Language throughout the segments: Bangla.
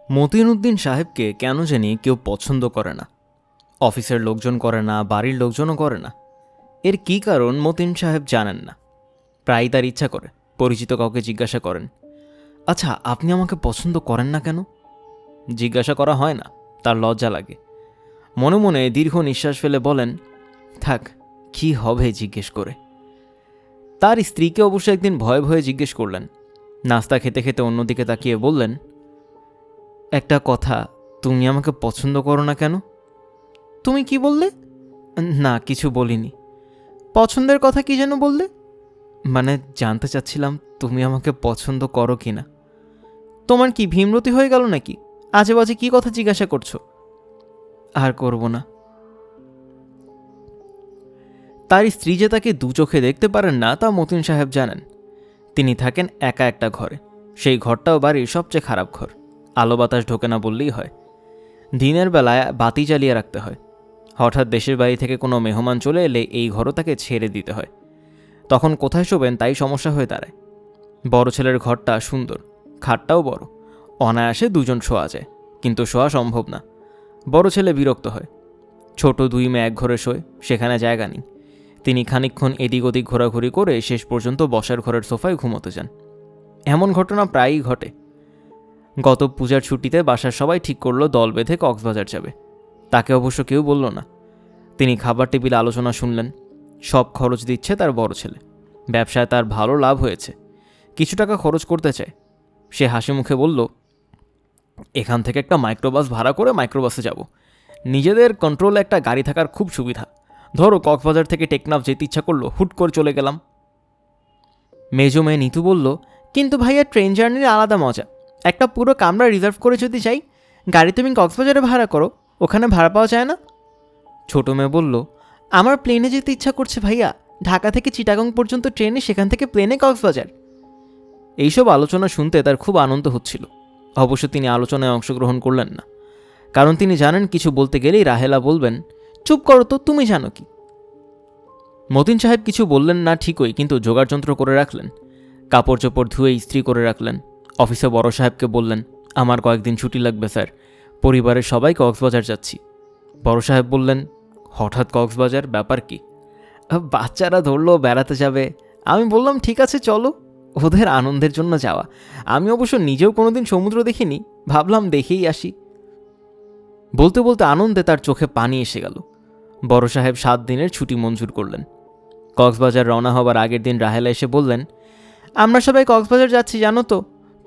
মতিনুদ্দিন সাহেবকে কেন জানি কেউ পছন্দ করে না। অফিসের লোকজন করে না, বাড়ির লোকজনও করে না। এর কী কারণ মতিন সাহেব জানেন না। প্রায়ই তার ইচ্ছা করে পরিচিত কাউকে জিজ্ঞাসা করেন, আচ্ছা আপনি আমাকে পছন্দ করেন না কেন? জিজ্ঞাসা করা হয় না, তার লজ্জা লাগে। মনে মনে দীর্ঘ নিঃশ্বাস ফেলে বলেন, থাক, কি হবে জিজ্ঞেস করে। তার স্ত্রীকে অবশ্য একদিন ভয়ে ভয়ে জিজ্ঞেস করলেন। নাস্তা খেতে খেতে অন্যদিকে তাকিয়ে বললেন, একটা কথা, তুমি আমাকে পছন্দ করো না কেন? তুমি কি বললে? না, কিছু বলিনি। পছন্দের কথা কি যেন বললে? মানে জানতে চাচ্ছিলাম তুমি আমাকে পছন্দ করো কি না। তোমার কি ভীমরতি হয়ে গেল নাকি? আজে বাজে কি কথা জিজ্ঞাসা করছো? আর করব না। তার স্ত্রী যে তাকে দু চোখে দেখতে পারেন না তা মতিন সাহেব জানেন। তিনি থাকেন একা একটা ঘরে। সেই ঘরটাও বাড়ির সবচেয়ে খারাপ ঘর। আলো বাতাস ঢোকে না বললেই হয়। দিনের বেলায় বাতি জ্বালিয়ে রাখতে হয়। হঠাৎ দেশের বাড়ি থেকে কোনো মেহমান চলে এলে এই ঘরও তাকে ছেড়ে দিতে হয়। তখন কোথায় শোবেন তাই সমস্যা হয়ে দাঁড়ায়। বড় ছেলের ঘরটা সুন্দর, খাটটাও বড়, অনায়াসে দুজন শোয়া যায়, কিন্তু শোয়া সম্ভব না। বড় ছেলে বিরক্ত হয়। ছোট দুই মেয়ে এক ঘরে শোয়, সেখানে জায়গা নেই। তিনি খানিকক্ষণ এদিক ওদিক ঘোরাঘুরি করে শেষ পর্যন্ত বসার ঘরের সোফায় ঘুমোতে যান। এমন ঘটনা প্রায়ই ঘটে। গত পূজার ছুটিতে বাসার সবাই ঠিক করলো দল বেঁধে কক্সবাজার যাবে। তাকে অবশ্য কেউ বলল না। তিনি খাবার টেবিলে আলোচনা শুনলেন। সব খরচ দিচ্ছে তার বড় ছেলে। ব্যবসায় তার ভালো লাভ হয়েছে, কিছু টাকা খরচ করতে চায়। সে হাসি মুখে বলল, এখান থেকে একটা মাইক্রোবাস ভাড়া করে মাইক্রোবাসে যাব। নিজেদের কন্ট্রোলে একটা গাড়ি থাকার খুব সুবিধা। ধরো কক্সবাজার থেকে টেকনাফ যেতে ইচ্ছা করলো, হুট করে চলে গেলাম। মেজো মেয়ে নিতু বলল, কিন্তু ভাইয়া ট্রেন জার্নির আলাদা মজা। একটা পুরো কামরা রিজার্ভ করে যদি যাই, গাড়ি তুমি কক্সবাজারে ভাড়া করো, ওখানে ভাড়া পাওয়া যায় না। ছোট মেয়ে বলল, আমার প্লেনে যেতে ইচ্ছা করছে ভাইয়া। ঢাকা থেকে চিটাগং পর্যন্ত ট্রেনে, সেখান থেকে প্লেনে কক্সবাজার। এইসব আলোচনা শুনতে তার খুব আনন্দ হচ্ছিল। অবশ্য তিনি আলোচনায় অংশগ্রহণ করলেন না, কারণ তিনি জানেন কিছু বলতে গেলেই রাহেলা বলবেন, চুপ করো তো, তুমি জানো কি। মতিন সাহেব কিছু বললেন না ঠিকই, কিন্তু জোগাড়যন্ত্র করে রাখলেন। কাপড় চোপড় ধুয়ে ইস্ত্রি করে রাখলেন। অফিসে বড় সাহেবকে বললেন, আমার কয়েকদিন ছুটি লাগবে স্যার, পরিবারের সবাই কক্সবাজার যাচ্ছি। বড় সাহেব বললেন, হঠাৎ কক্সবাজার, ব্যাপার কি? বাচ্চারা ধরলো বেড়াতে যাবে। আমি বললাম ঠিক আছে চলো, ওদের আনন্দের জন্য যাওয়া। আমি অবশ্য নিজেও কোনোদিন সমুদ্র দেখিনি, ভাবলাম দেখেই আসি। বলতে বলতে আনন্দে তার চোখে পানি এসে গেল। বড় সাহেব 7 দিনের ছুটি মঞ্জুর করলেন। কক্সবাজার রওনা হবার আগের দিন রাহেলা এসে বললেন, আমরা সবাই কক্সবাজার যাচ্ছি জানো তো।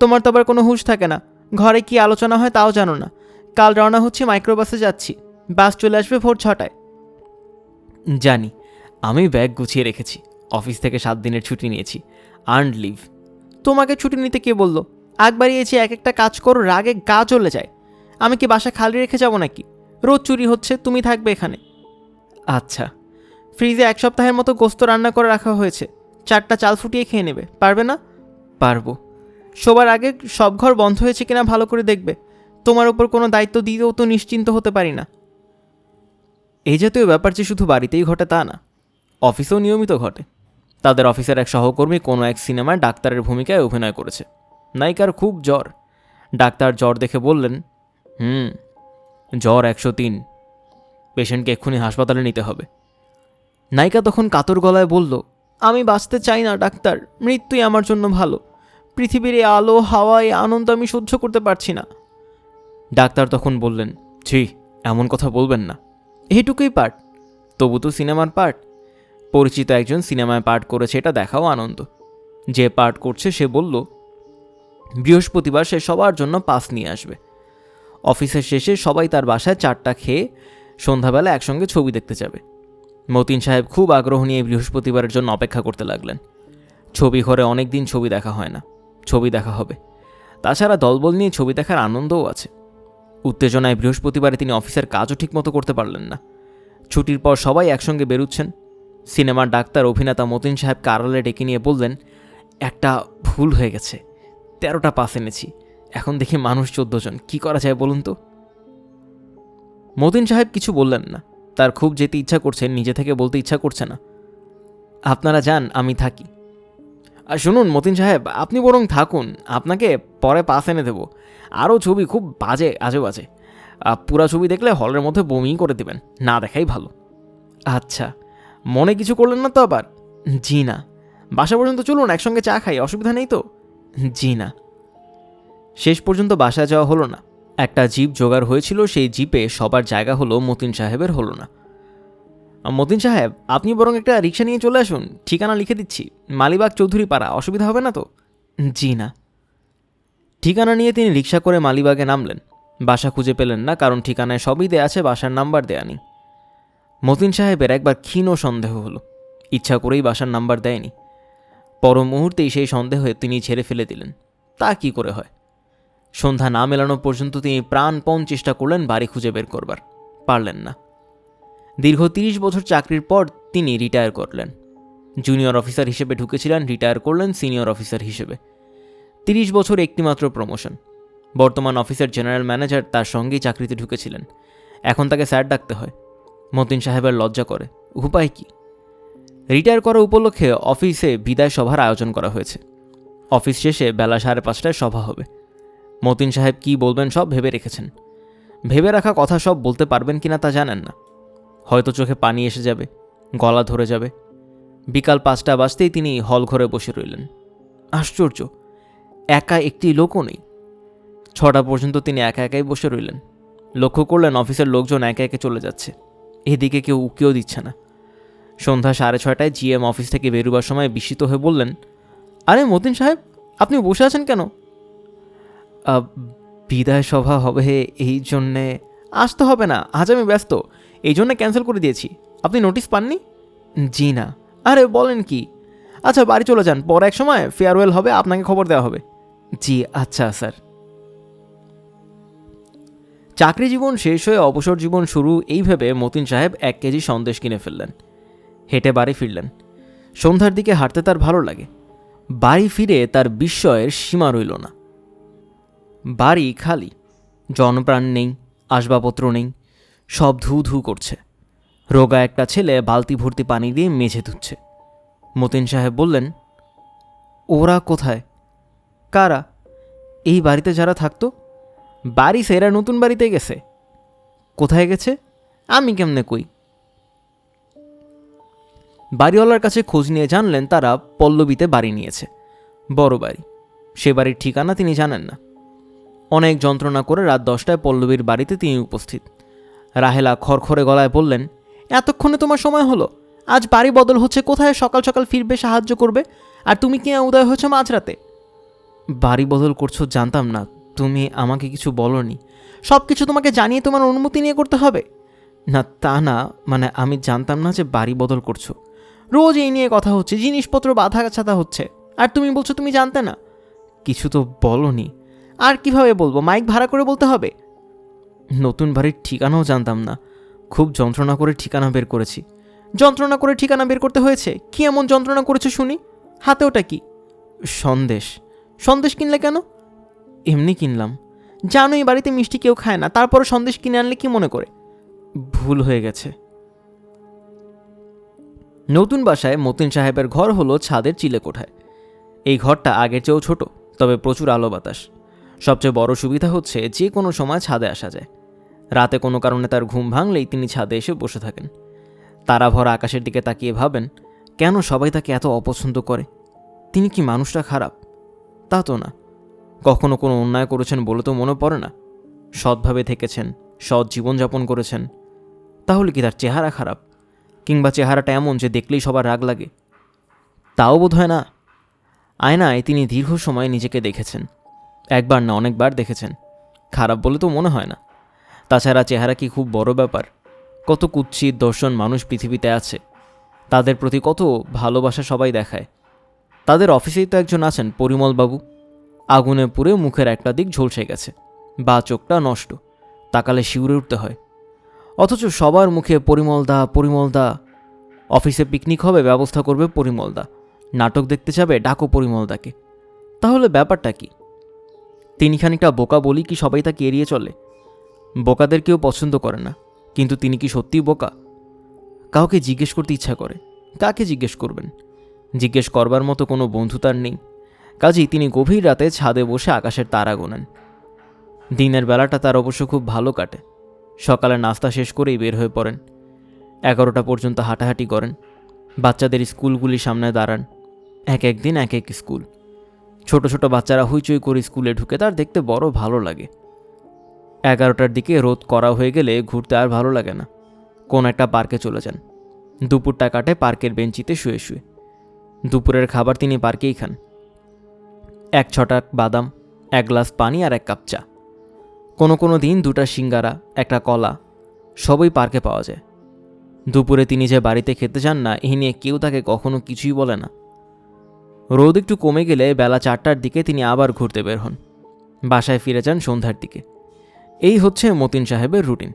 তোমার তো আবার কোনো হুঁশ থাকে না, ঘরে কি আলোচনা হয় তাও জানো না। কাল রওনা হচ্ছি, মাইক্রোবাসে যাচ্ছি। বাস চলে আসবে ভোর 6টায়। জানি, আমি ব্যাগ গুছিয়ে রেখেছি। অফিস থেকে 7 দিনের ছুটি নিয়েছি, আর্নড লিভ। তোমাকে ছুটি নিতে কে বললো? আগ বাড়িয়েছি, এক একটা কাজ করো, রাগে গা জ্বলে যায়। আমি কি বাসা খালি রেখে যাব নাকি? রোজ চুরি হচ্ছে, তুমি থাকবে এখানে। আচ্ছা, ফ্রিজে 1 সপ্তাহের মতো গোস্ত রান্না করে রাখা হয়েছে, 4টা চাল ফুটিয়ে খেয়ে নেবে, পারবে না? পারবো। শোবার আগে সব ঘর বন্ধ হয়েছে কিনা ভালো করে দেখবে। তোমার উপর কোনো দায়িত্ব দিতেও তো নিশ্চিন্ত হতে পারি না। এই জাতীয় ব্যাপার যে শুধু বাড়িতেই ঘটে তা না, অফিসেও নিয়মিত ঘটে। তাদের অফিসের এক সহকর্মী কোনো এক সিনেমায় ডাক্তারের ভূমিকায় অভিনয় করেছে। নায়িকার খুব জ্বর। ডাক্তার জ্বর দেখে বললেন, জ্বর 103, পেশেন্টকে এক্ষুনি হাসপাতালে নিতে হবে। নায়িকা তখন কাতর গলায় বলল, আমি বাঁচতে চাই না ডাক্তার, মৃত্যুই আমার জন্য ভালো। পৃথিবীর এই আলো হাওয়া, এই আনন্দ আমি সহ্য করতে পারছি না। ডাক্তার তখন বললেন, ছি, এমন কথা বলবেন না, এইটুকুই পার্ট, তবু তো সিনেমার পার্ট। পরিচিত একজন সিনেমায় পার্ট করেছে, এটা দেখাও আনন্দ। যে পার্ট করছে সে বলল, বৃহস্পতিবার সে সবার জন্য পাস নিয়ে আসবে। অফিসের শেষে সবাই তার বাসায় 4টা খেয়ে সন্ধ্যাবেলা একসঙ্গে ছবি দেখতে যাবে। মতিন সাহেব খুব আগ্রহ নিয়ে বৃহস্পতিবারের জন্য অপেক্ষা করতে লাগলেন। ছবি ঘরে অনেক দিন ছবি দেখা হয় না, ছবি দেখা হবে। তাছাড়া দলবল নিয়ে ছবি দেখার আনন্দও আছে। উত্তেজনায় বৃহস্পতিবারে তিনি অফিসের কাজও ঠিকমতো করতে পারলেন না। ছুটির পর সবাই একসঙ্গে বেরুচ্ছেন। সিনেমার ডাক্তার অভিনেতা মতিন সাহেবকে আড়ালে ডেকে নিয়ে বললেন, একটা ভুল হয়ে গেছে, 13টা পাস এনেছি, এখন দেখি মানুষ 14 জন, কি করা যায় বলুন তো। মতিন সাহেব কিছু বললেন না। তার খুব যেতে ইচ্ছা করছে, নিজে থেকে বলতে ইচ্ছা করছে না। আপনারা যান, আমি থাকি। আর শুনুন মতিন সাহেব, আপনি বরং থাকুন, আপনাকে পরে পাস এনে দেবো। আরও ছবি খুব বাজে, আজে বাজে। পুরা ছবি দেখলে হলের মধ্যে বমি করে দেবেন, না দেখাই ভালো। আচ্ছা, মনে কিছু করলেন না তো আবার? জি না। বাসা পর্যন্ত চলুন, একসঙ্গে চা খাই, অসুবিধা নেই তো? জি না। শেষ পর্যন্ত বাসায় যাওয়া হলো না। একটা জিপ জোগাড় হয়েছিল, সেই জিপে সবার জায়গা হলো, মতিন সাহেবের হলো না। মতিন সাহেব, আপনি বরং একটা রিক্সা নিয়ে চলে আসুন, ঠিকানা লিখে দিচ্ছি, মালিবাগ চৌধুরী পাড়া, অসুবিধা হবে না তো? জি না। ঠিকানা নিয়ে তিনি রিক্সা করে মালিবাগে নামলেন। বাসা খুঁজে পেলেন না, কারণ ঠিকানায় সবই দেয়া আছে, বাসার নাম্বার দেয়া নেই। মতিন সাহেবের একবার ক্ষীণ সন্দেহ হলো, ইচ্ছা করেই বাসার নাম্বার দেয়নি। পর মুহূর্তেই সেই সন্দেহে তিনি ঝেড়ে ফেলে দিলেন। তা কি করে হয়? সন্ধ্যা না মেলানো পর্যন্ত তিনি প্রাণপণ চেষ্টা করলেন বাড়ি খুঁজে বের করবার, পারলেন না। দীর্ঘ 30 বছর চাকরির পর তিনি রিটায়ার করলেন। জুনিয়র অফিসার হিসেবে ঢুকেছিলেন, রিটায়ার করলেন সিনিয়র অফিসার হিসেবে। 30 বছর একটিমাত্র প্রমোশন। বর্তমান অফিসের জেনারেল ম্যানেজার তার সঙ্গেই চাকরিতে ঢুকেছিলেন, এখন তাকে স্যার ডাকতে হয়। মতিন সাহেবের লজ্জা করে, উপায় কি? রিটায়ার করা উপলক্ষে অফিসে বিদায় সভার আয়োজন করা হয়েছে। অফিস শেষে বেলা 5:30টায় সভা হবে। মতিন সাহেব কি বলবেন সব ভেবে রেখেছেন। ভেবে রাখা কথা সব বলতে পারবেন কিনা তা জানেন না। হয়তো চোখে পানি এসে যাবে, গলা ধরে যাবে। বিকাল 5টা বাজতেই তিনি হল ঘরে বসে রইলেন। আশ্চর্য, একা একটি লোকও নেই। 6টা পর্যন্ত তিনি একা একাই বসে রইলেন। লক্ষ্য করলেন অফিসের লোকজন একে একে চলে যাচ্ছে, এদিকে কেউ উকিও দিচ্ছে না। সন্ধ্যা 6:30টায় জিএম অফিস থেকে বেরোবার সময় বিস্মিত হয়ে বললেন, আরে মতিন সাহেব, আপনি বসে আছেন কেন? বিদায় সভা হবে, এই জন্যে। আসতে হবে না, আজ আমি ব্যস্ত, এই জন্যে ক্যান্সেল করে দিয়েছি। আপনি নোটিশ পাননি? জি না। আরে বলেন কি? আচ্ছা বাড়ি চলে যান, পরে এক সময় ফেয়ারওয়েল হবে, আপনাকে খবর দেওয়া হবে। জি আচ্ছা স্যার। চাকরি জীবন শেষ হয়ে অবসর জীবন শুরু, এই ভেবে মতিন সাহেব 1 কেজি সন্দেশ কিনে ফেললেন। হেঁটে বাড়ি ফিরলেন। সন্ধ্যার দিকে হাঁটতে তার ভালো লাগে। বাড়ি ফিরে তার বিস্ময়ের সীমা রইল না। বাড়ি খালি, জনপ্রাণ নেই, আসবাবপত্র নেই, সব ধু ধু করছে। রোগা একটা ছেলে বালতি ভর্তি পানি দিয়ে মেঝে ধুচ্ছে। মতিন সাহেব বললেন, ওরা কোথায়? কারা? এই বাড়িতে যারা থাকতো। বাড়ি সেরা নতুন বাড়িতে গেছে। কোথায় গেছে আমি কেমনে কই? বাড়িওয়ালার কাছে খোঁজ নিয়ে জানলেন তারা পল্লবীতে বাড়ি নিয়েছে, বড় বাড়ি। সে বাড়ির ঠিকানা তিনি জানেন না। অনেক যন্ত্রণা করে রাত 10টায় পল্লবীর বাড়িতে তিনি উপস্থিত। রাহেলা খড়খড়ে গলায় বললেন, এতক্ষণে তোমার সময় হলো? আজ বাড়ি বদল হচ্ছে, কোথায় সকাল সকাল ফিরবে, সাহায্য করবে, আর তুমি কি উদয় হয়েছ মাঝরাতে? বাড়ি বদল করছো জানতাম না, তুমি আমাকে কিছু বলনি। সব কিছু তোমাকে জানিয়ে তোমার অনুমতি নিয়ে করতে হবে? না তা না, মানে আমি জানতাম না যে বাড়ি বদল করছো। রোজ এই নিয়ে কথা হচ্ছে, জিনিসপত্র বাধা ছাতা হচ্ছে, আর তুমি বলছো তুমি জানতে না। কিছু তো বলনি। আর কিভাবে বলবো, মাইক ভাড়া করে বলতে হবে? নতুন বাড়ির ঠিকানাও জানতাম না, খুব যন্ত্রণা করে ঠিকানা বের করেছি। যন্ত্রণা করে ঠিকানা বের করতে হয়েছে? কি এমন যন্ত্রণা করেছো শুনি? হাতে ওটা কি? সন্দেশ। সন্দেশ কিনলে কেন? এমনি কিনলাম। জানো এই বাড়িতে মিষ্টি কেউ খায় না, তারপরে সন্দেশ কিনে আনলে কি মনে করে? ভুল হয়ে গেছে। নতুন বাসায় মতিন সাহেবের ঘর হলো ছাদের চিলেকোঠায়। এই ঘরটা আগের চেয়েও ছোট, তবে প্রচুর আলো বাতাস। সবচেয়ে বড় সুবিধা হচ্ছে যে কোনো সময় ছাদে আসা যায়। রাতে কোনো কারণে তার ঘুম ভাঙলেই তিনি ছাদে এসে বসে থাকেন। তারা ভরা আকাশের দিকে তাকিয়ে ভাবেন, কেন সবাই তাকে এত অপছন্দ করে? তিনি কি মানুষটা খারাপ? তা তো না। কখনো কোনো অন্যায় করেছেন বলে তো মনে পড়ে না। সৎভাবে থেকেছেন, সৎ জীবনযাপন করেছেন। তাহলে কি তার চেহারা খারাপ? কিংবা চেহারাটা এমন যে দেখলেই সবার রাগ লাগে? তাও বোধ হয় না। আয়নায় তিনি দীর্ঘ সময় নিজেকে দেখেছেন। একবার না অনেকবার দেখেছেন। খারাপ বলে তো মনে হয় না। তাছাড়া চেহারা কি খুব বড় ব্যাপার? কত কুৎসিত দর্শন মানুষ পৃথিবীতে আছে, তাদের প্রতি কত ভালোবাসা সবাই দেখায়। তাদের অফিসেই তো একজন আছেন, পরিমলবাবু। আগুনে পুড়ে মুখের একটা দিক ঝলসে গেছে, বা চোখটা নষ্ট, তাকালে শিউরে উঠতে হয়। অথচ সবার মুখে পরিমলদা পরিমলদা। অফিসে পিকনিক হবে, ব্যবস্থা করবে পরিমলদা। নাটক দেখতে যাবে, ডাকো পরিমলদাকে। তাহলে ব্যাপারটা কি? তিনি খানিকটা বোকা বলি কি সবাই তাকে এড়িয়ে চলে? বোকাদের কেউ পছন্দ করে না, কিন্তু তিনি কি সত্যিই বোকা? কাউকে জিজ্ঞেস করতে ইচ্ছা করে। কাকে জিজ্ঞেস করবেন? জিজ্ঞেস করবার মতো কোনো বন্ধু তার নেই, কাজেই তিনি গভীর রাতে ছাদে বসে আকাশের তারা গোনেন। দিনের বেলাটা তার অবশ্য খুব ভালো কাটে। সকালে নাস্তা শেষ করেই বের হয়ে পড়েন। 11টা পর্যন্ত হাঁটাহাঁটি করেন। বাচ্চাদের স্কুলগুলির সামনে দাঁড়ান। এক একদিন এক এক স্কুল। ছোট ছোট বাচ্চারা হইচই করে স্কুলে ঢুকে তার দেখতে বড় ভালো লাগে। 11টার দিকে রোদ করা হয়ে গেলে ঘুরতে আর ভালো লাগে না। কোন একটা পার্কে চলে যান। দুপুরটা কাটে পার্কের বেঞ্চিতে শুয়ে শুয়ে। দুপুরের খাবার তিনি পার্কেই খান। 1 ছটাক বাদাম, 1 গ্লাস পানি আর 1 কাপ চা। কোনো কোনো দিন 2টা সিঙ্গারা, 1টা কলা, সবই পার্কে পাওয়া যায়। দুপুরে তিনি যে বাড়িতে খেতে যান না, এই নিয়ে কেউ তাকে কখনো কিছুই বলে না। রোদ একটু কমে গেলে বেলা 4টার দিকে তিনি আবার ঘুরতে বের হন। বাসায় ফিরে যান সন্ধ্যার দিকে। এই হচ্ছে মতিন সাহেবের রুটিন।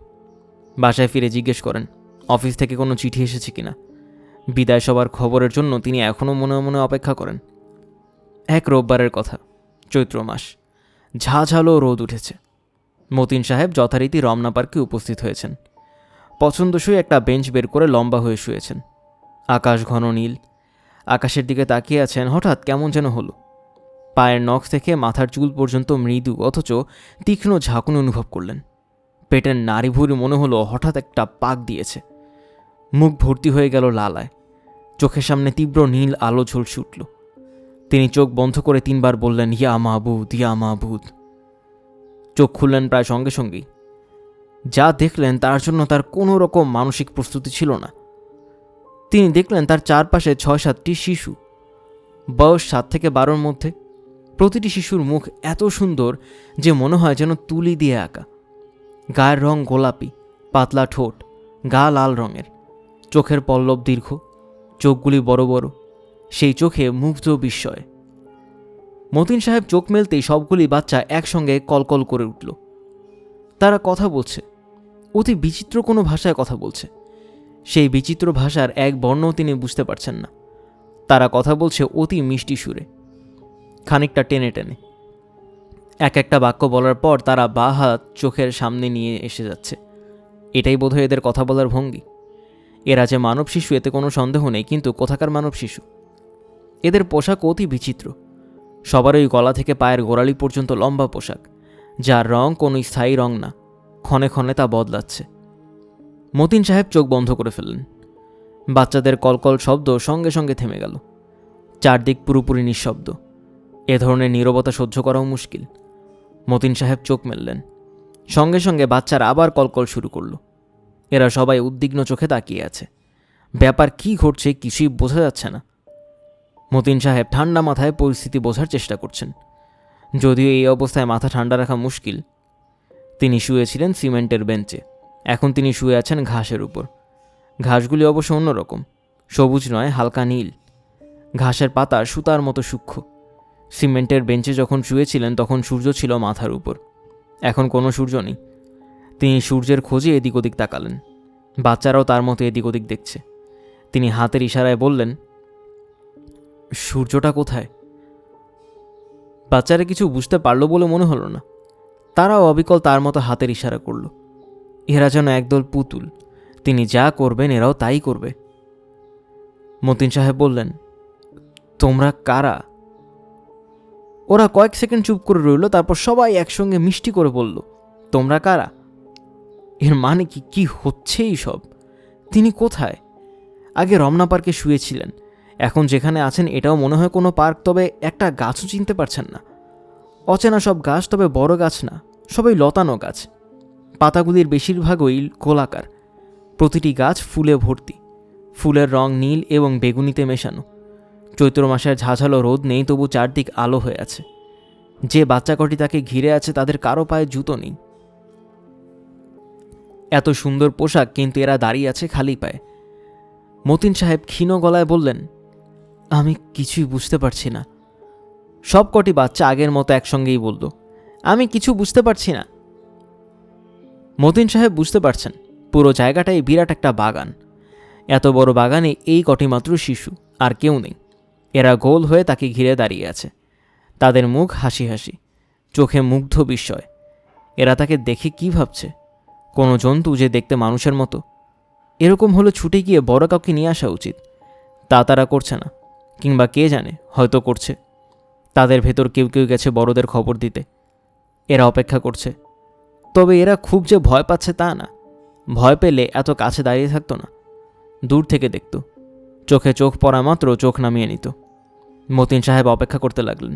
বাসায় ফিরে জিজ্ঞেস করেন অফিস থেকে কোনো চিঠি এসেছে কিনা। বিদায় সবার খবরের জন্য তিনি এখনও মনে মনে অপেক্ষা করেন। এক রোববারের কথা, চৈত্র মাস, ঝাঝালো রোদ উঠেছে। মতিন সাহেব যথারীতি রমনা পার্কে উপস্থিত হয়েছেন। পছন্দসই একটা বেঞ্চ বের করে লম্বা হয়ে শুয়েছেন। আকাশ ঘন নীল। আকাশের দিকে তাকিয়ে আছেন। হঠাৎ কেমন যেন হলো। পায়ের নখ থেকে মাথার চুল পর্যন্ত মৃদু অথচ তীক্ষ্ণ ঝাঁকুনি অনুভব করলেন। পেটের নাড়িভুড়ি মনে হলো হঠাৎ একটা পাক দিয়েছে। মুখ ভর্তি হয়ে গেল লালায়। চোখের সামনে তীব্র নীল আলো ঝলসে উঠল। তিনি চোখ বন্ধ করে 3 বার বললেন, ইয়া মাবুদ, ইয়া মাবুদ। চোখ খুললেন প্রায় সঙ্গে সঙ্গেই। যা দেখলেন তার জন্য তার কোনো রকম মানসিক প্রস্তুতি ছিল না। তিনি দেখলেন তার চারপাশে 6-7টি শিশু, বয়স 7 থেকে 12-র মধ্যে। প্রতিটি শিশুর মুখ এত সুন্দর যে মনে হয় যেন তুলি দিয়ে আঁকা। গায়ের রং গোলাপি, পাতলা ঠোঁট, গা লাল রঙের, চোখের পল্লব দীর্ঘ, চোখগুলি বড় বড়, সেই চোখে মুগ্ধ বিস্ময়। মতিন সাহেব চোখ মেলতেই সবগুলি বাচ্চা একসঙ্গে কলকল করে উঠল। তারা কথা বলছে, অতি বিচিত্র কোনো ভাষায় কথা বলছে। সেই বিচিত্র ভাষার এক বর্ণও তিনি বুঝতে পারছেন না। তারা কথা বলছে অতি মিষ্টি সুরে, খানিকটা টেনে টেনে। এক একটা বাক্য বলার পর তারা বাঁ হাত চোখের সামনে নিয়ে এসে যাচ্ছে। এটাই বোধহয় এদের কথা বলার ভঙ্গি। এরা যে মানব শিশু এতে কোনো সন্দেহ নেই, কিন্তু কোথাকার মানব শিশু? এদের পোশাক অতি বিচিত্র। সবারই গলা থেকে পায়ের গোড়ালি পর্যন্ত লম্বা পোশাক, যার রং কোনো স্থায়ী রং না, ক্ষণে ক্ষণে তা বদলাচ্ছে। মতিন সাহেব চোখ বন্ধ করে ফেললেন। বাচ্চাদের কলকল শব্দ সঙ্গে সঙ্গে থেমে গেল। চারদিক পুরোপুরি নিঃশব্দ। এ ধরনের নীরবতা সহ্য করাও মুশকিল। মতিন সাহেব চোখ মেললেন। সঙ্গে সঙ্গে বাচ্চারা আবার কলকল শুরু করল। এরা সবাই উদ্বিগ্ন চোখে তাকিয়ে আছে। ব্যাপার কি ঘটছে কিছুই বোঝা যাচ্ছে না। মতিন সাহেব ঠান্ডা মাথায় পরিস্থিতি বোঝার চেষ্টা করছেন। যদিও এই অবস্থায় মাথা ঠান্ডা রাখা মুশকিল। তিনি শুয়েছিলেন সিমেন্টের বেঞ্চে। এখন তিনি শুয়ে আছেন ঘাসের উপর। ঘাসগুলি অবশ্য অন্যরকম, সবুজ নয়, হালকা নীল। ঘাসের পাতা সুতার মতো সূক্ষ্ম। সিমেন্টের বেঞ্চে যখন শুয়েছিলেন তখন সূর্য ছিল মাথার উপর। এখন কোনো সূর্য নেই। তিনি সূর্যের খোঁজে এদিক ওদিক তাকালেন। বাচ্চারাও তার মতো এদিক ওদিক দেখছে। তিনি হাতের ইশারায় বললেন, সূর্যটা কোথায়? বাচ্চারা কিছু বুঝতে পারল বলে মনে হলো না। তারাও অবিকল তার মতো হাতের ইশারা করল। এরা যেন একদল পুতুল। তিনি যা করবেন এরাও তাই করবে। মতিন সাহেব বললেন, তোমরা কারা? ওরা কয়েক সেকেন্ড চুপ করে রইল, তারপর সবাই একসঙ্গে মিষ্টি করে বলল, তোমরা কারা? এর মানে কি হচ্ছে এই সব? তিনি কোথায়? আগে রমনা পার্কে শুয়েছিলেন, এখন যেখানে আছেন এটাও মনে হয় কোনো পার্ক, তবে একটা গাছও চিনতে পারছেন না। অচেনা সব গাছ, তবে বড় গাছ না, সবাই লতানো গাছ। পাতাগুলির বেশিরভাগই গোলাকার। প্রতিটি গাছ ফুলে ভর্তি। ফুলের রং নীল এবং বেগুনিতে মেশানো। চৈত্র মাসের ঝাঝালো রোদ নেই, তবু চারদিক আলো হয়ে আছে। যে বাচ্চা কটি তাকে ঘিরে আছে তাদের কারো পায়ে জুতো নেই। এত সুন্দর পোশাক, কিন্তু এরা দাঁড়িয়ে আছে খালি পায়ে। মতিন সাহেব ক্ষীণ গলায় বললেন, আমি কিছুই বুঝতে পারছি না। সব কটি বাচ্চা আগের মতো একসঙ্গেই বলল, আমি কিছু বুঝতে পারছি না। মতিন সাহেব বুঝতে পারছেন পুরো জায়গাটাই বিরাট একটা বাগান। এত বড় বাগানে এই কটি মাত্র শিশু, আর কেউ নেই। এরা গোল হয়ে তাকে ঘিরে দাঁড়িয়ে আছে। তাদের মুখ হাসি হাসি, চোখে মুগ্ধ বিস্ময়। এরা তাকে দেখে কি ভাবছে? কোনো জন্তু যে দেখতে মানুষের মতো। এরকম হলে ছুটে গিয়ে বড় কাউকে নিয়ে আসা উচিত। তা তারা করছে না। কিংবা কে জানে হয়তো করছে। তাদের ভেতর কেউ কেউ গেছে বড়দের খবর দিতে। এরা অপেক্ষা করছে। তবে এরা খুব যে ভয় পাচ্ছে তা না। ভয় পেলে এত কাছে দাঁড়িয়ে থাকতো না, দূর থেকে দেখত, চোখে চোখ পড়া মাত্র চোখ নামিয়ে নিত। মতিন সাহেব অপেক্ষা করতে লাগলেন,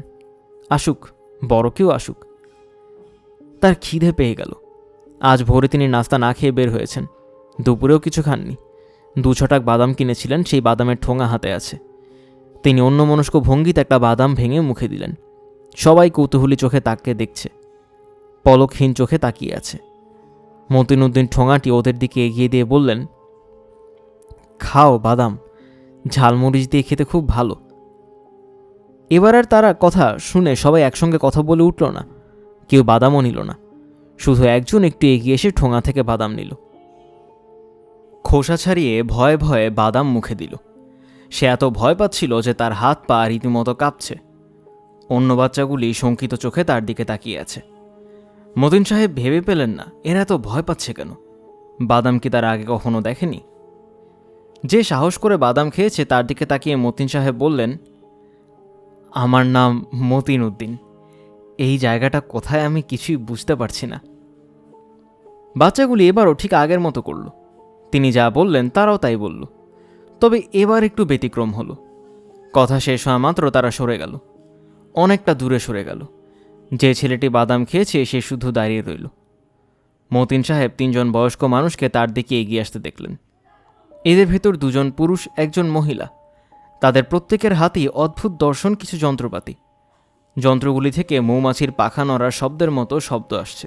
আসুক, বড় কেউ আসুক। তার খিদে পেয়ে গেল। আজ ভোরে তিনি নাস্তা না খেয়ে বের হয়েছেন, দুপুরেও কিছু খাননি। 2-6 বাদাম কিনেছিলেন, সেই বাদামের ঠোঙা হাতে আছে। তিনি অন্যমনস্ক ভঙ্গিতে একটা বাদাম ভেঙে মুখে দিলেন। সবাই কৌতূহলী চোখে তাকিয়ে দেখছে, পলকহীন চোখে তাকিয়ে আছে। মতিন উদ্দিন ঠোঙাটি ওদের দিকে এগিয়ে দিয়ে বললেন, খাও বাদাম, ঝালমরিচ দিয়ে খেতে খুব ভালো। এবার আর তারা কথা শুনে সবাই একসঙ্গে কথা বলে উঠল না, কেউ বাদামও নিল না। শুধু একজন একটু এগিয়ে এসে ঠোঙা থেকে বাদাম নিল। খোসা ছাড়িয়ে ভয়ে ভয়ে বাদাম মুখে দিল। সে এত ভয় পাচ্ছিল যে তার হাত পা রীতিমতো কাঁপছে। অন্য বাচ্চাগুলি শঙ্কিত চোখে তার দিকে তাকিয়ে আছে। মতিন সাহেব ভেবে পেলেন না এরা এত ভয় পাচ্ছে কেন। বাদাম কি তার আগে কখনো দেখেনি? যে সাহস করে বাদাম খেয়েছে তার দিকে তাকিয়ে মতিন সাহেব বললেন, আমার নাম মতিন উদ্দিন। এই জায়গাটা কোথায় আমি কিছুই বুঝতে পারছি না। বাচ্চাগুলি এবারও ঠিক আগের মতো করল। তিনি যা বললেন তারাও তাই বলল। তবে এবার একটু ব্যতিক্রম হলো। কথা শেষ হওয়া মাত্র তারা সরে গেল, অনেকটা দূরে সরে গেল। যে ছেলেটি বাদাম খেয়েছে সে শুধু দাঁড়িয়ে রইল। মতিন সাহেব 3জন বয়স্ক মানুষকে তার দিকে এগিয়ে আসতে দেখলেন। এদের ভেতর 2জন পুরুষ, 1জন মহিলা। তাদের প্রত্যেকের হাতেই অদ্ভুত দর্শন কিছু যন্ত্রপাতি। যন্ত্রগুলি থেকে মৌমাছির পাখা নড়ার শব্দের মতো শব্দ আসছে।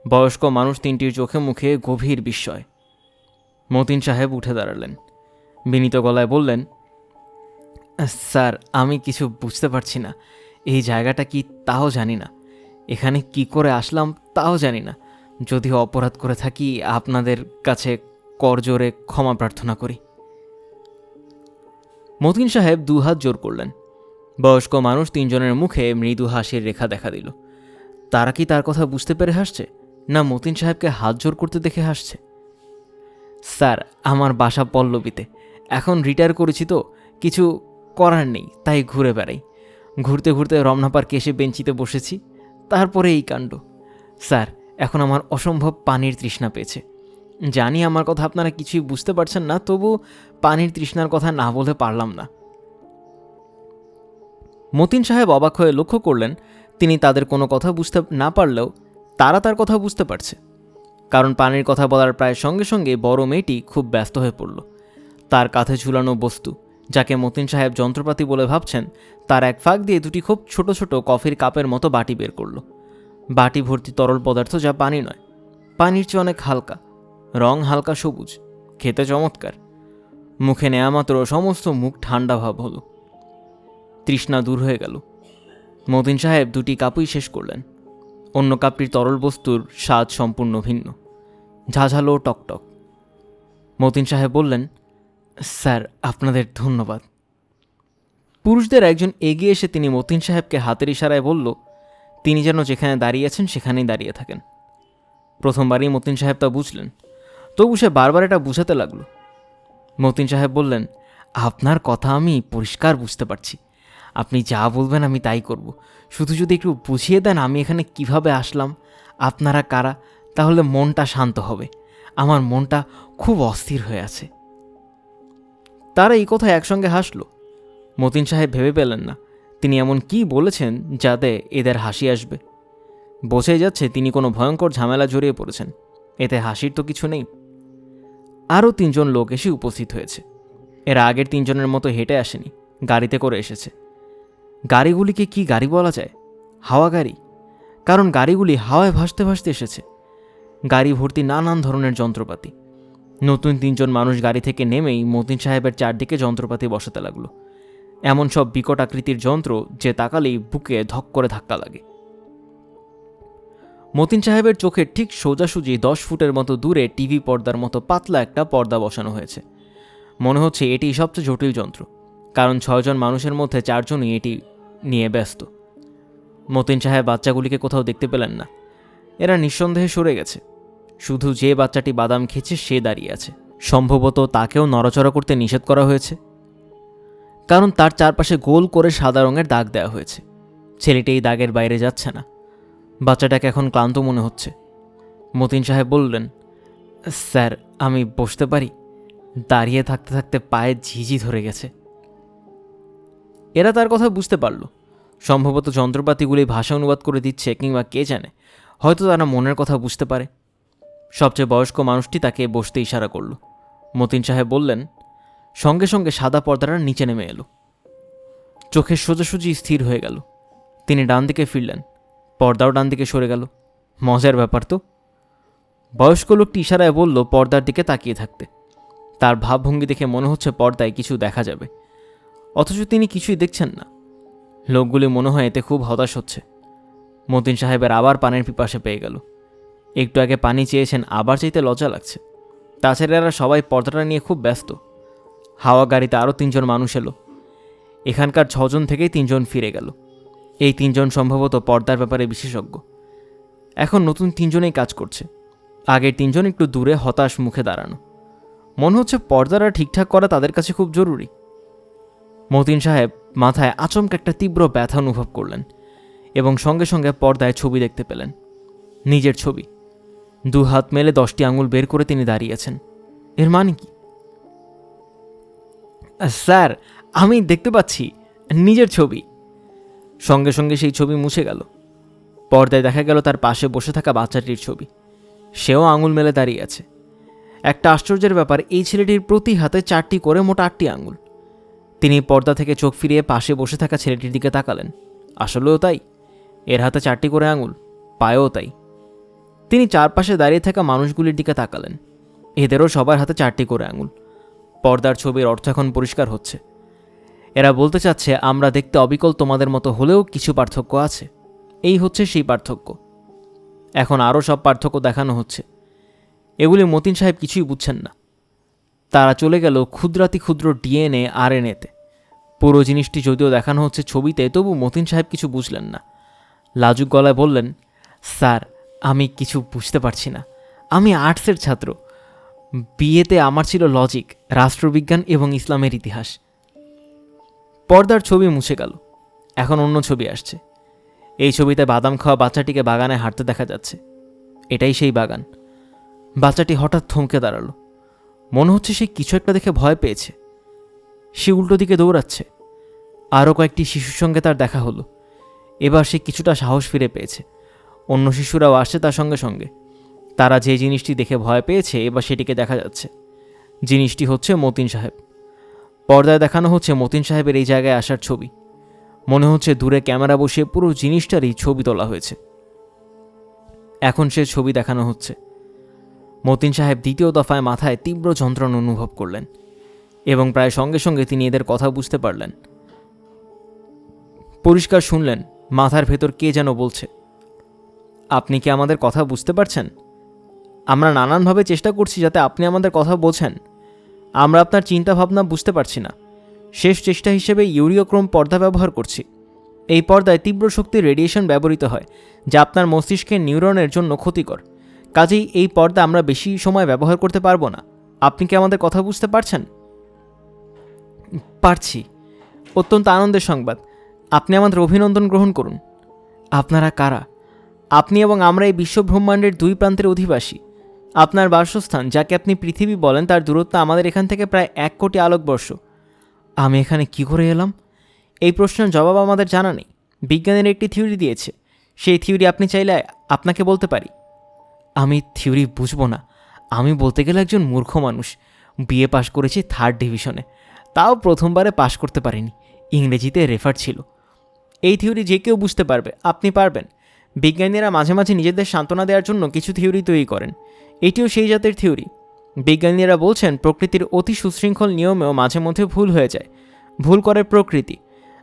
বয়স্ক মানুষ 3টির চোখে মুখে গভীর বিস্ময়। মতিন সাহেব উঠে দাঁড়ালেন, বিনীত গলায় বললেন, স্যার, আমি কিছু বুঝতে পারছি না। এই জায়গাটা কি তাও জানি না, এখানে কি করে আসলাম তাও জানি না। যদিও অপরাধ করে থাকি আপনাদের কাছে করজোরে ক্ষমা প্রার্থনা করি। মতিন সাহেব 2 হাত জোর করলেন। বয়স্ক মানুষ 3জনের মুখে মৃদু হাসির রেখা দেখা দিল। তারা কি তার কথা বুঝতে পেরে হাসছে, না মতিন সাহেবকে হাত জোর করতে দেখে হাসছে? স্যার, আমার বাসা পল্লবীতে। এখন রিটায়ার করেছি তো কিছু করার নেই, তাই ঘুরে বেড়াই। ঘুরতে ঘুরতে রমনা পার্কে এসে বেঞ্চিতে বসেছি, তারপরে এই কাণ্ড। স্যার, এখন আমার অসম্ভব পানির তৃষ্ণা পেয়েছে। জানি আমার কথা আপনারা কিছুই বুঝতে পারছেন না, তবু পানির তৃষ্ণার কথা না বলে পারলাম না। মতিন সাহেব অবাক হয়ে লক্ষ্য করলেন তিনি তাদের কোনো কথা বুঝতে না পারলেও তারা তার কথা বুঝতে পারছে। কারণ পানির কথা বলার প্রায় সঙ্গে সঙ্গে বড় মেয়েটি খুব ব্যস্ত হয়ে পড়ল। তার কাঁধে ঝুলানো বস্তু, যাকে মতিন সাহেব যন্ত্রপাতি বলে ভাবছেন, তার এক ফাঁক দিয়ে 2টি খুব ছোট ছোট কফির কাপের মতো বাটি বের করল। বাটি ভর্তি তরল পদার্থ, যা পানি নয়, পানির চেয়ে অনেক হালকা, রং হালকা সবুজ, খেতে চমৎকার। মুখে নেয়া মাত্র সমস্ত মুখ ঠান্ডা ভাব হলো। তৃষ্ণা দূর হয়ে গেল। মতিন সাহেব 2টি কাপই শেষ করলেন। অন্য কাপটির তরল বস্তুর স্বাদ সম্পূর্ণ ভিন্ন, ঝাঝালো, টকটক। মতিন সাহেব বললেন, স্যার, আপনাদের ধন্যবাদ। পুরুষদের একজন এগিয়ে এসে তিনি মতিন সাহেবকে হাতের ইশারায় বলল, তিনি যেন যেখানে দাঁড়িয়ে আছেন সেখানেই দাঁড়িয়ে থাকেন। প্রথমবারই মতিন সাহেব তা বুঝলেন, তবু সে বারবার এটা বুঝাতে লাগলো। মতিন সাহেব বললেন, আপনার কথা আমি পরিষ্কার বুঝতে পারছি। আপনি যা বলবেন আমি তাই করব। শুধু যদি একটু বুঝিয়ে দেন আমি এখানে কিভাবে আসলাম, আপনারা কারা, তাহলে মনটা শান্ত হবে। আমার মনটা খুব অস্থির হয়ে আছে। তারা এই কথা একসঙ্গে হাসল। মতিন সাহেব ভেবে পেলেন না তিনি এমন কি বলেছেন যাতে এদের হাসি আসবে। বোঝাই যাচ্ছে তিনি কোনো ভয়ঙ্কর ঝামেলা জড়িয়ে পড়েছেন, এতে হাসির তো কিছু নেই। আরও 3জন লোক এসে উপস্থিত হয়েছে। এরা আগের 3জনের মতো হেঁটে আসেনি, গাড়িতে করে এসেছে। গাড়িগুলিকে কি গাড়ি বলা যায়? হাওয়া গাড়ি, কারণ গাড়িগুলি হাওয়ায় ভাসতে ভাসতে এসেছে। গাড়ি ভর্তি নানান ধরনের যন্ত্রপাতি। নতুন 3জন মানুষ গাড়ি থেকে নেমেই মতিন সাহেবের চারদিকে যন্ত্রপাতি বসাতে লাগলো। এমন সব বিকট আকৃতির যন্ত্র যে তাকালেই বুকে ধক করে ধাক্কা লাগে। মতিন সাহেবের চোখের ঠিক সোজাসুজি 10 ফুটের মতো দূরে টিভি পর্দার মতো পাতলা একটা পর্দা বসানো হয়েছে। মনে হচ্ছে এটি সবচেয়ে জটিল যন্ত্র, কারণ 6জন মানুষের মধ্যে 4জনই এটি নিয়ে ব্যস্ত। মতিন সাহেব বাচ্চাগুলিকে কোথাও দেখতে পেলেন না। এরা নিঃসন্দেহে সরে গেছে। শুধু যে বাচ্চাটি বাদাম খেয়েছে সে দাঁড়িয়ে আছে। সম্ভবত তাকেও নড়াচড়া করতে নিষেধ করা হয়েছে। কারণ তার চারপাশে গোল করে সাদা রঙের দাগ দেওয়া হয়েছে। ছেলেটি এই দাগের বাইরে যাচ্ছে না। বাচ্চাটাকে এখন ক্লান্ত মনে হচ্ছে। মতিন সাহেব বললেন, স্যার আমি বসতে পারি? দাঁড়িয়ে থাকতে থাকতে পায়ে ঝিঝি ধরে গেছে। এরা তার কথা বুঝতে পারল। সম্ভবত যন্ত্রপাতিগুলি ভাষা অনুবাদ করে দিচ্ছে, কিংবা কে জানে, হয়তো তারা মনের কথা বুঝতে পারে। সবচেয়ে বয়স্ক মানুষটি তাকে বসতে ইশারা করল। মতিন সাহেব বললেন, সঙ্গে সঙ্গে সাদা পর্দাটা নিচে নেমে এলো। চোখের সোজাসুজি স্থির হয়ে গেল। তিনি ডান দিকে ফিরলেন, পর্দাও ডান দিকে সরে গেল। মজার ব্যাপার তো। বয়স্ক লোকটি ইশারায় বলল পর্দার দিকে তাকিয়ে থাকতে। তার ভাবভঙ্গি দেখে মনে হচ্ছে পর্দায় কিছু দেখা যাবে, অথচ তিনি কিছুই দেখছেন না। লোকগুলি মনে হয় এতে খুব হতাশ হচ্ছে। মতিন সাহেবের আবার পানির পিপাসা পেয়ে গেল। একটু আগে পানি চেয়েছেন, আবার চাইতে লজ্জা লাগছে। তাছাড়া এরা সবাই পর্দাটা নিয়ে খুব ব্যস্ত। হাওয়া গাড়িতে আরও 3 জন মানুষ এলো। এখানকার 6 জন থেকেই 3 জন ফিরে গেল। এই 3 জন সম্ভবত পর্দার ব্যাপারে বিশেষজ্ঞ। এখন নতুন 3 জনেই কাজ করছে। আগের 3 জন একটু দূরে হতাশ মুখে দাঁড়ানো। মনে হচ্ছে পর্দাটা ঠিকঠাক করা তাদের কাছে খুব জরুরি। মতিন সাহেব মাথায় আচমকা একটা তীব্র ব্যথা অনুভব করলেন এবং সঙ্গে সঙ্গে পর্দায় ছবি দেখতে পেলেন। নিজের ছবি। 2 হাত মেলে 10টি আঙুল বের করে তিনি দাঁড়িয়েছেন। এর মানে কি? স্যার আমি দেখতে পাচ্ছি নিজের ছবি। সঙ্গে সঙ্গে সেই ছবি মুছে গেল। পর্দায় দেখা গেল তার পাশে বসে থাকা বাচ্চাটির ছবি। সেও আঙুল মেলে দাঁড়িয়ে আছে। একটা আশ্চর্যের ব্যাপার, এই ছেলেটির প্রতি হাতে 4টি করে মোট 8টি আঙুল। তিনি পর্দা থেকে চোখ ফিরিয়ে পাশে বসে থাকা ছেলেটির দিকে তাকালেন। আসলেও তাই, এর হাতে 4টি করে আঙুল, পায়েও তাই। তিনি চারপাশে দাঁড়িয়ে থাকা মানুষগুলির দিকে তাকালেন। এদেরও সবার হাতে 4টি করে আঙুল। পর্দার ছবির অর্থ এখন পরিষ্কার হচ্ছে। এরা বলতে চাচ্ছে, আমরা দেখতে অবিকল তোমাদের মতো হলেও কিছু পার্থক্য আছে। এই হচ্ছে সেই পার্থক্য। এখন আরও সব পার্থক্য দেখানো হচ্ছে। এগুলি মতিন সাহেব কিছুই বুঝছেন না। তারা চলে গেল ক্ষুদ্রাতি ক্ষুদ্র ডিএনএ আরএনএতে। পুরো জিনিসটি যদিও দেখানো হচ্ছে ছবিতে, তবু মতিন সাহেব কিছু বুঝলেন না। লাজুক গলায় বললেন, স্যার আমি কিছু বুঝতে পারছি না। আমি আর্টসের ছাত্র। বিএতে আমার ছিল লজিক, রাষ্ট্রবিজ্ঞান এবং ইসলামের ইতিহাস। পর্দার ছবি মুছে গেল। এখন অন্য ছবি আসছে। এই ছবিতে বাদাম খাওয়া বাচ্চাটিকে বাগানে হাঁটতে দেখা যাচ্ছে। এটাই সেই বাগান। বাচ্চাটি হঠাৎ থমকে দাঁড়ালো। মনে হচ্ছে সে কিছু একটা দেখে ভয় পেয়েছে। সে উল্টো দিকে দৌড়াচ্ছে। আরও কয়েকটি শিশুর সঙ্গে তার দেখা হলো। এবার সে কিছুটা সাহস ফিরে পেয়েছে। অন্য শিশুরাও আসছে তার সঙ্গে সঙ্গে। তারা যে জিনিসটি দেখে ভয় পেয়েছে, এবার সেটিকে দেখা যাচ্ছে। জিনিসটি হচ্ছে মতিন সাহেব। পর্দায় দেখানো হচ্ছে মতিন সাহেবের এই জায়গায় আসার ছবি। মনে হচ্ছে দূরে ক্যামেরা বসিয়ে পুরো জিনিসটারই ছবি তোলা হয়েছে। এখন সে ছবি দেখানো হচ্ছে। মতিন সাহেব দ্বিতীয় দফায় মাথায় তীব্র যন্ত্রণা অনুভব করলেন এবং প্রায় সঙ্গে সঙ্গে তিনি এদের কথা বুঝতে পারলেন। পরিষ্কার শুনলেন মাথার ভেতর কে যেন বলছে, আপনি কি আমাদের কথা বুঝতে পারছেন? আমরা নানানভাবে চেষ্টা করছি যাতে আপনি আমাদের কথা বোঝেন। আমরা আপনার চিন্তাভাবনা বুঝতে পারছি না। শেষ চেষ্টা হিসেবে ইউরিওক্রোম পর্দা ব্যবহার করছি। এই পর্দায় তীব্র শক্তির রেডিয়েশন ব্যবহৃত হয়, যা আপনার মস্তিষ্কের নিউরনের জন্য ক্ষতিকর। কাজেই এই পর্দা আমরা বেশি সময় ব্যবহার করতে পারবো না। আপনি কি আমাদের কথা বুঝতে পারছেন? পারছি। অত্যন্ত আনন্দের সংবাদ। আপনি আমাদের অভিনন্দন গ্রহণ করুন। আপনারা কারা? আপনি এবং আমরা এই বিশ্বব্রহ্মাণ্ডের 2 প্রান্তের অধিবাসী। আপনার বাসস্থান, যাকে আপনি পৃথিবী বলেন, তার দূরত্ব আমাদের এখান থেকে প্রায় 1 কোটি আলোকবর্ষ। আমি এখানে কি করে এলাম? এই প্রশ্নের জবাব আমাদের জানা নেই। বিজ্ঞানের একটি থিওরি দিয়েছে। সেই থিওরি আপনি চাইলে আপনাকে বলতে পারি। আমি থিওরি বুঝবো না। আমি বলতে গেলে একজন মূর্খ মানুষ। বিএ পাশ করেছি 3rd ডিভিশনে, তাও প্রথমবারে পাশ করতে পারিনি। ইংরেজিতে রেফার ছিল। এই থিওরি যে কেউ বুঝতে পারবে। আপনি পারবেন। বিজ্ঞানীরা মাঝে মাঝে নিজেদের সান্ত্বনা দেওয়ার জন্য কিছু থিওরি তৈরি করেন। এটিও সেই জাতের থিওরি। বিজ্ঞানীরা বলছেন প্রকৃতির অতি সুশৃঙ্খল নিয়মেও মাঝে মধ্যে ভুল হয়ে যায়। ভুল করে প্রকৃতি।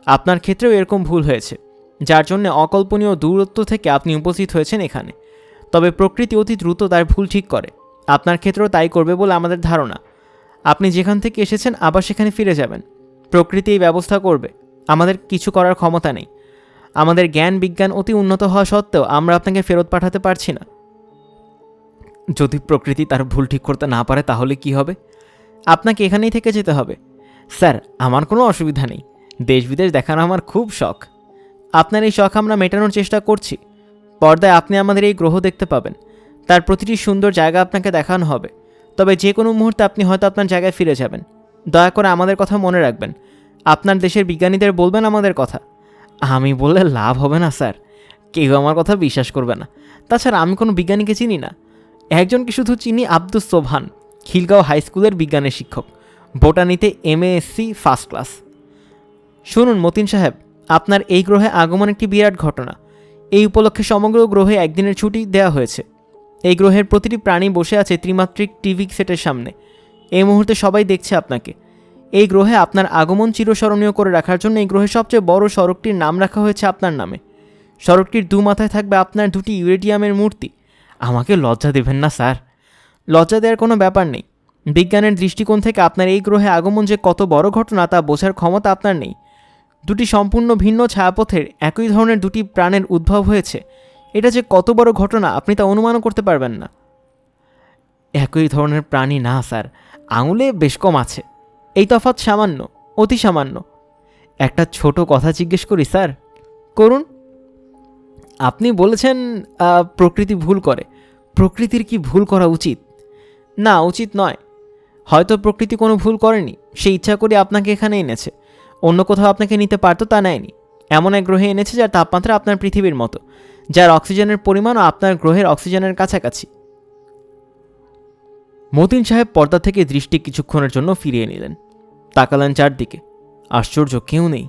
আপনার ক্ষেত্রেও এরকম ভুল হয়েছে, যার জন্য অকল্পনীয় দূরত্ব থেকে আপনি উপস্থিত হয়েছেন এখানে। তবে প্রকৃতি অতি দ্রুত তার ভুল ঠিক করে। আপনার ক্ষেত্রেও তাই করবে বলে আমাদের ধারণা। আপনি যেখান থেকে এসেছেন আবার সেখানে ফিরে যাবেন। প্রকৃতি এই ব্যবস্থা করবে। আমাদের কিছু করার ক্ষমতা নেই। আমাদের জ্ঞান বিজ্ঞান অতি উন্নত হওয়া সত্ত্বেও আমরা আপনাকে ফেরত পাঠাতে পারছি না। যদি প্রকৃতি তার ভুল ঠিক করতে না পারে তাহলে কি হবে? আপনাকে এখানেই থেকে যেতে হবে। স্যার, আমার কোনো অসুবিধা নেই, দেশ বিদেশ দেখানো আমার খুব শখ। আপনার এই শখ আমরা মেটানোর চেষ্টা করছি। পর্দায় আপনি আমাদের এই গ্রহ দেখতে পাবেন, তার প্রতিটি সুন্দর জায়গা আপনাকে দেখানো হবে। তবে যে কোনো মুহূর্তে আপনি হয়তো আপনার জায়গায় ফিরে যাবেন। দয়া করে আমাদের কথা মনে রাখবেন, আপনার দেশের বিজ্ঞানীদের বলবেন আমাদের কথা। আমি বললে লাভ হবে না স্যার, কেউ আমার কথা বিশ্বাস করবে না। তাছাড়া আমি কোনো বিজ্ঞানীকে চিনি না, একজনকে শুধু চিনি, আব্দুস সোবহান, খিলগাঁও হাই স্কুলের বিজ্ঞানের শিক্ষক, বোটানিতে MA-SC ফার্স্ট ক্লাস। শুনুন মতিন সাহেব, আপনার এই গ্রহে আগমন একটি বিরাট ঘটনা। এই উপলক্ষে সমগ্র গ্রহে একদিনের ছুটি দেওয়া হয়েছে। এই গ্রহের প্রতিটি প্রাণী বসে আছে ত্রিমাত্রিক টিভি সেটের সামনে। এই মুহূর্তে সবাই দেখছে আপনাকে। এই গ্রহে আপনার আগমন চিরস্মরণীয় করে রাখার জন্য এই গ্রহের সবচেয়ে বড় সড়কটির নাম রাখা হয়েছে আপনার নামে। সড়কটির মাথায় থাকবে আপনার 2টি ইউরেডিয়ামের মূর্তি। আমাকে লজ্জা দেবেন না স্যার। লজ্জা দেওয়ার কোনো ব্যাপার নেই। বিজ্ঞানের দৃষ্টিকোণ থেকে আপনার এই গ্রহে আগমন যে কত বড় ঘটনা তা বোঝার ক্ষমতা আপনার নেই। 2টি সম্পূর্ণ ভিন্ন ছায়াপথের একই ধরনের 2টি প্রাণের উদ্ভব হয়েছে, এটা যে কত বড় ঘটনা আপনি তা অনুমানও করতে পারবেন না। একই ধরনের প্রাণী না স্যার, আঙুলে বেশ কম আছে। এই তফাৎ সামান্য, অতি সামান্য। একটা ছোট কথা জিজ্ঞেস করি স্যার? করুন। আপনি বলেছেন প্রকৃতি ভুল করে। প্রকৃতির কি ভুল করা উচিত? না, উচিত নয়। হয়তো প্রকৃতি কোনো ভুল করেনি, সে ইচ্ছা করে আপনাকে এখানে এনেছে। অন্য কোথাও আপনাকে নিতে পারতো, তা নেয়নি। এমন এক গ্রহে এনেছে যার তাপমাত্রা আপনার পৃথিবীর মতো, যার অক্সিজেনের পরিমাণও আপনার গ্রহের অক্সিজেনের কাছাকাছি। মতিন সাহেব পর্দা থেকে দৃষ্টি কিছুক্ষণের জন্য ফিরিয়ে নিলেন। তাকালেন চারদিকে। আশ্চর্য, কেউ নেই।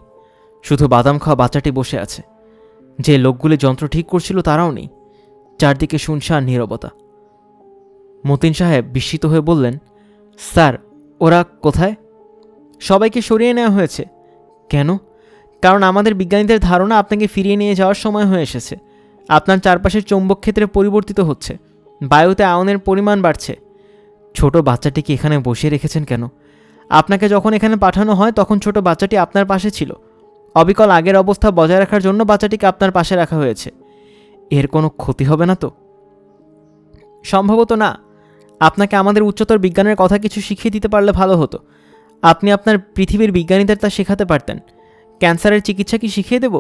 শুধু বাদাম খাওয়া বাচ্চাটি বসে আছে। যে লোকগুলি যন্ত্র ঠিক করছিল তারাও নেই। চারদিকে শুনশান নীরবতা। মতিন সাহেব বিস্মিত হয়ে বললেন, স্যার, ওরা কোথায়? সবাইকে সরিয়ে নেওয়া হয়েছে। কেন? কারণ আমাদের বিজ্ঞানীদের ধারণা আপনাকে ফিরিয়ে নিয়ে যাওয়ার সময় হয়ে এসেছে। আপনার চারপাশের চৌম্বক ক্ষেত্রে পরিবর্তিত হচ্ছে, বায়ুতে আয়নের পরিমাণ বাড়ছে। ছোট বাচ্চাটিকে এখানে বসিয়ে রেখেছেন কেন? আপনাকে যখন এখানে পাঠানো হয় তখন ছোট বাচ্চাটি আপনার পাশে ছিল। অবিকল আগের অবস্থা বজায় রাখার জন্য বাচ্চাটিকে আপনার পাশে রাখা হয়েছে। এর কোনো ক্ষতি হবে না তো? সম্ভবত না। আপনাকে আমাদের উচ্চতর বিজ্ঞানের কথা কিছু শিখিয়ে দিতে পারলে ভালো হতো। আপনি আপনার পৃথিবীর বিজ্ঞানীদের তা শেখাতে পারতেন। ক্যান্সারের চিকিৎসা কি শিখিয়ে দেব?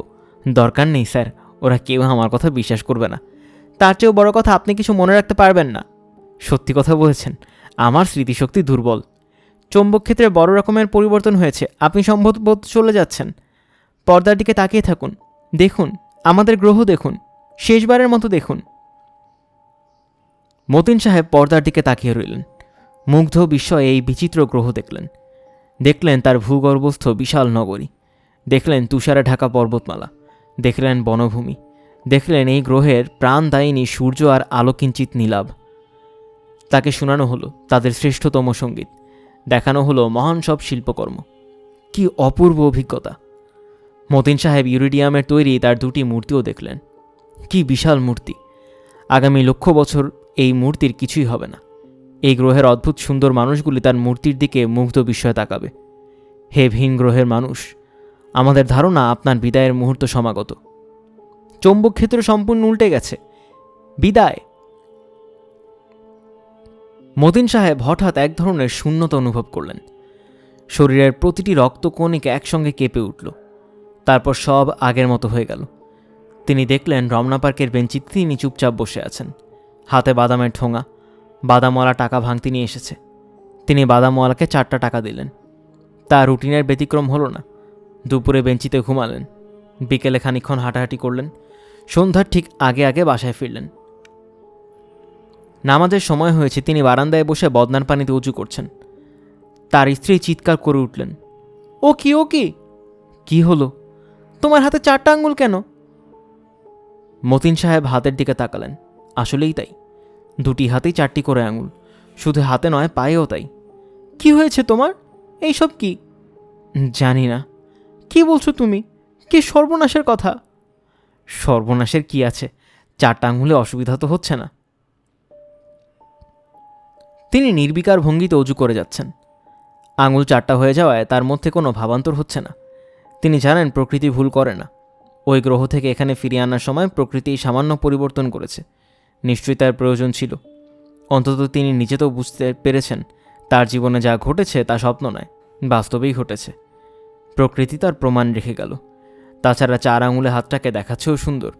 দরকার নেই স্যার, ওরা কেউ আমার কথা বিশ্বাস করবে না। তার চেয়েও বড় কথা, আপনি কিছু মনে রাখতে পারবেন না। সত্যি কথা বলেছেন, আমার স্মৃতিশক্তি দুর্বল। চৌম্বক ক্ষেত্রে বড় রকমের পরিবর্তন হয়েছে, আপনি সম্ভবত চলে যাচ্ছেন। পর্দার দিকে তাকিয়ে থাকুন, দেখুন আমাদের গ্রহ, দেখুন, শেষবারের মতো দেখুন। মতিন সাহেব পর্দার দিকে তাকিয়ে রইলেন। মুগ্ধ বিস্ময়ে এই বিচিত্র গ্রহ দেখলেন। দেখলেন তার ভূগর্ভস্থ বিশাল নগরী, দেখলেন তুষারে ঢাকা পর্বতমালা, দেখলেন বনভূমি, দেখলেন এই গ্রহের প্রাণদায়িনী সূর্য আর আলোকিঞ্চিত নীলাভ। তাকে শোনানো হলো তাদের শ্রেষ্ঠতম সঙ্গীত, দেখানো হলো মহান সব শিল্পকর্ম। কি অপূর্ব অভিজ্ঞতা! মতিন সাহেব ইউরেডিয়ামের তৈরি তার 2টি মূর্তিও দেখলেন। কি বিশাল মূর্তি! আগামী লক্ষ বছর এই মূর্তির কিছুই হবে না। এই গ্রহের অদ্ভুত সুন্দর মানুষগুলি তার মূর্তির দিকে মুগ্ধ বিস্ময়ে তাকাবে। হে ভিন গ্রহের মানুষ, আমাদের ধারণা আপনার বিদায়ের মুহূর্ত সমাগত। চৌম্বক ক্ষেত্র সম্পূর্ণ উল্টে গেছে। বিদায়! মতিন সাহেব হঠাৎ এক ধরনের শূন্যতা অনুভব করলেন। শরীরের প্রতিটি রক্তকণিকা একসঙ্গে কেঁপে উঠল। তারপর সব আগের মতো হয়ে গেল। তিনি দেখলেন রমনা পার্কের বেঞ্চিতে তিনি চুপচাপ বসে আছেন, হাতে বাদামের ঠোঙা। বাদামওয়ালা টাকা ভাঙতি নিয়ে এসেছে। তিনি বাদামওয়ালাকে 4টা টাকা দিলেন। তার রুটিনের ব্যতিক্রম হলো না। দুপুরে বেঞ্চিতে ঘুমালেন, বিকেলে খানিকক্ষণ হাঁটাহাঁটি করলেন, সন্ধ্যার ঠিক আগে আগে বাসায় ফিরলেন। নামাজের সময় হয়েছে, তিনি বারান্দায় বসে বদনার পানিতে উঁচু করছেন। তার স্ত্রী চিৎকার করে উঠলেন, ও কি, ও কি? কি হলো? তোমার হাতে 4টা আঙ্গুল কেন? মতিন সাহেব হাতের দিকে তাকালেন। আসলেই তাই, 2টি হাতেই 4টি করে আঙুল। শুধু হাতে নয়, পায়েও তাই। কি হয়েছে তোমার? এইসব কি? জানি না। কি বলছো তুমি? কি সর্বনাশের কথা! সর্বনাশের কি আছে, 4টা আঙুলে অসুবিধা তো হচ্ছে না। তিনি নির্বিকার ভঙ্গিতে অজু করে যাচ্ছেন। আঙুল 4টা হয়ে যাওয়ায় তার মধ্যে কোনো ভাবান্তর হচ্ছে না। তিনি জানেন প্রকৃতি ভুল করে না। ওই গ্রহ থেকে এখানে ফিরিয়ে আনার সময় প্রকৃতি সামান্য পরিবর্তন করেছে। নিশ্চয়ই তার প্রয়োজন ছিল। অন্তত তিনি নিজে তো বুঝতে পেরেছেন তার জীবনে যা ঘটেছে তা স্বপ্ন নয়, বাস্তবেই ঘটেছে। প্রকৃতি তার প্রমাণ রেখে গেল। তাছাড়া 4 আঙুলে হাতটাকে দেখাচ্ছেও সুন্দর।